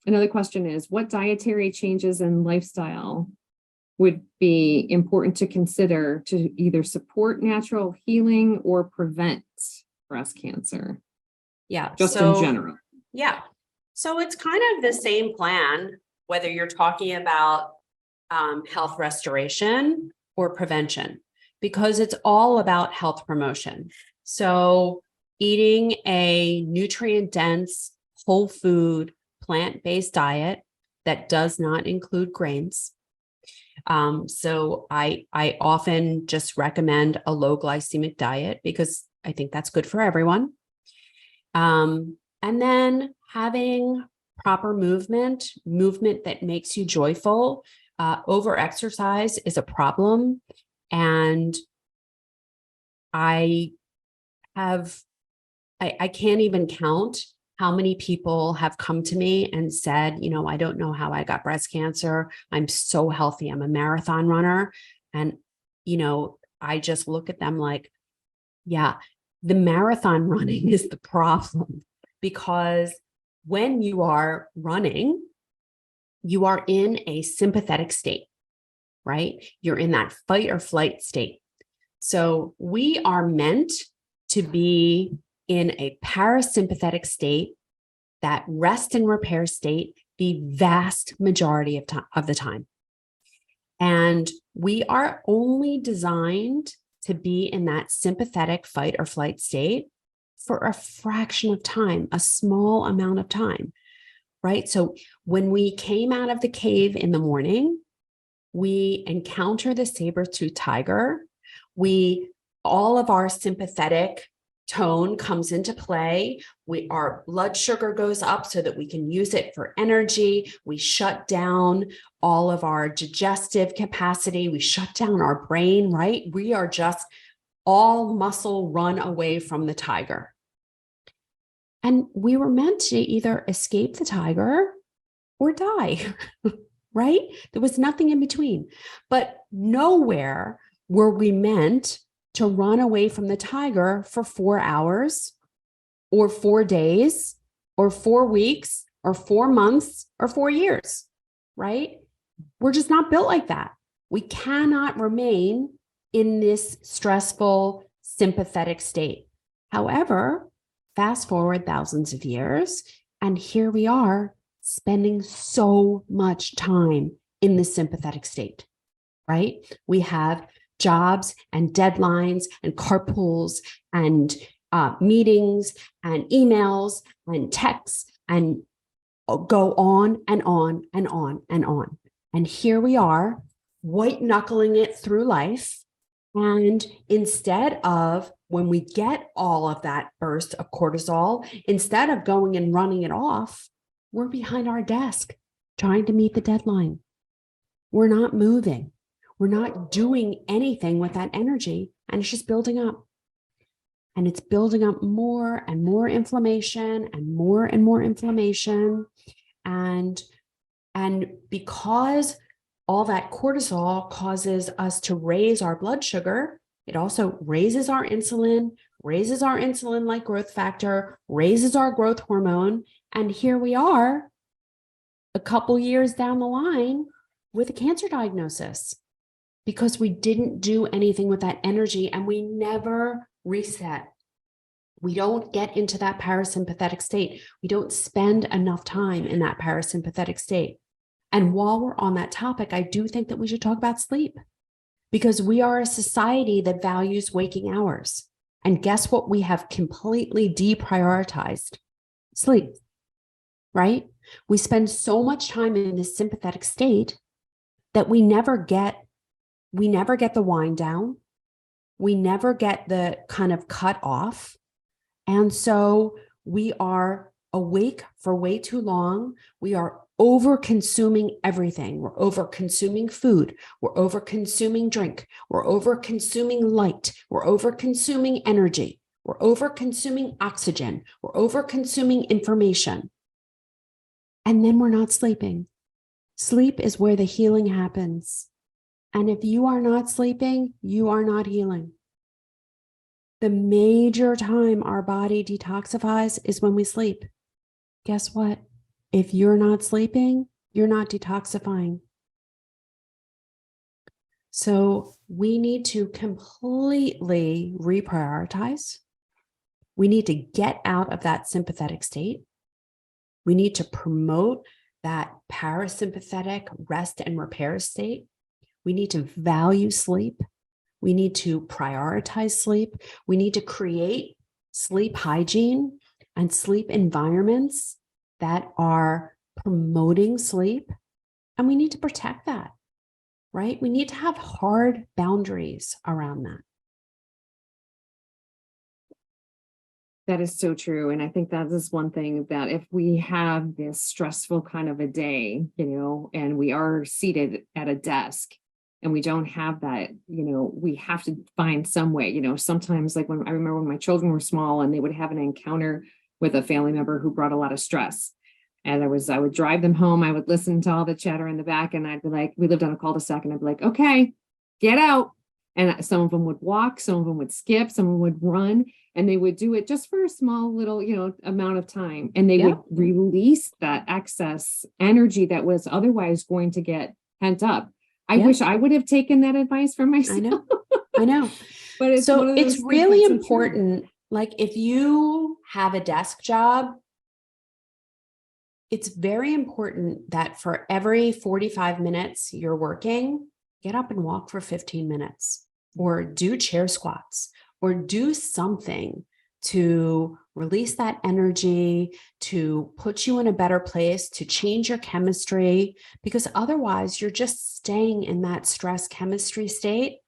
another question is, what dietary changes and lifestyle would be important to consider to either support natural healing or prevent breast cancer? Yeah. Just in general. Yeah. So it's kind of the same plan, whether you're talking about health restoration or prevention, because it's all about health promotion. So eating a nutrient-dense, whole food, plant-based diet that does not include grains. So I often just recommend a low glycemic diet because I think that's good for everyone. And then having proper movement that makes you joyful. Over exercise is a problem. And I can't even count how many people have come to me and said, I don't know how I got breast cancer. I'm so healthy. I'm a marathon runner. And, I just look at them like, yeah, the marathon running is the problem, because when you are running, you are in a sympathetic state, right? You're in that fight or flight state. So we are meant to be in a parasympathetic state, that rest and repair state, the vast majority of the time. And we are only designed to be in that sympathetic fight or flight state for a fraction of time, a small amount of time, right? So when we came out of the cave in the morning, we encounter the saber-toothed tiger. All of our sympathetic tone comes into play. Our blood sugar goes up so that we can use it for energy. We shut down all of our digestive capacity. We shut down our brain, right? We are just all muscle, run away from the tiger. And we were meant to either escape the tiger or die, right? There was nothing in between. But nowhere were we meant to run away from the tiger for 4 hours or 4 days or 4 weeks or 4 months or 4 years, right? We're just not built like that. We cannot remain in this stressful, sympathetic state. However, fast forward thousands of years, and here we are spending so much time in the sympathetic state, right? We have jobs and deadlines and carpools and meetings and emails and texts and go on and on and on and on. And here we are, white knuckling it through life. And instead of, when we get all of that burst of cortisol, instead of going and running it off, we're behind our desk trying to meet the deadline. We're not moving. We're not doing anything with that energy, and it's just building up. And it's building up more and more inflammation and more inflammation. And because all that cortisol causes us to raise our blood sugar, it also raises our insulin like growth factor, raises our growth hormone. And here we are a couple years down the line with a cancer diagnosis, because we didn't do anything with that energy and we never reset. We don't get into that parasympathetic state. We don't spend enough time in that parasympathetic state. And while we're on that topic, I do think that we should talk about sleep, because we are a society that values waking hours. And guess what? We have completely deprioritized sleep, right? We spend so much time in this sympathetic state that we never get the wind down. We never get the kind of cut off. And so we are awake for way too long. We are over consuming everything. We're over consuming food. We're over consuming drink. We're over consuming light. We're over consuming energy. We're over consuming oxygen. We're over consuming information. And then we're not sleeping. Sleep is where the healing happens. And if you are not sleeping, you are not healing. The major time our body detoxifies is when we sleep. Guess what? if you're not sleeping, you're not detoxifying. So we need to completely reprioritize. We need to get out of that sympathetic state. We need to promote that parasympathetic rest and repair state. We need to value sleep. We need to prioritize sleep. We need to create sleep hygiene and sleep environments that are promoting sleep. And we need to protect that, right? We need to have hard boundaries around that. That is so true. And I think that is one thing that if we have this stressful kind of a day, and we are seated at a desk and we don't have that, we have to find some way, sometimes like when I remember when my children were small and they would have an encounter with a family member who brought a lot of stress. And I would drive them home. I would listen to all the chatter in the back and I'd be like, we lived on a cul-de-sac and I'd be like, okay, get out. And some of them would walk, some of them would skip, some of them would run, and they would do it just for a small little, amount of time. And they would release that excess energy that was otherwise going to get pent up. I wish I would have taken that advice from myself. I know. But it's really important. Like if you have a desk job, it's very important that for every 45 minutes you're working, get up and walk for 15 minutes or do chair squats or do something to release that energy, to put you in a better place, to change your chemistry, because otherwise you're just staying in that stress chemistry state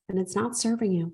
and it's not serving you.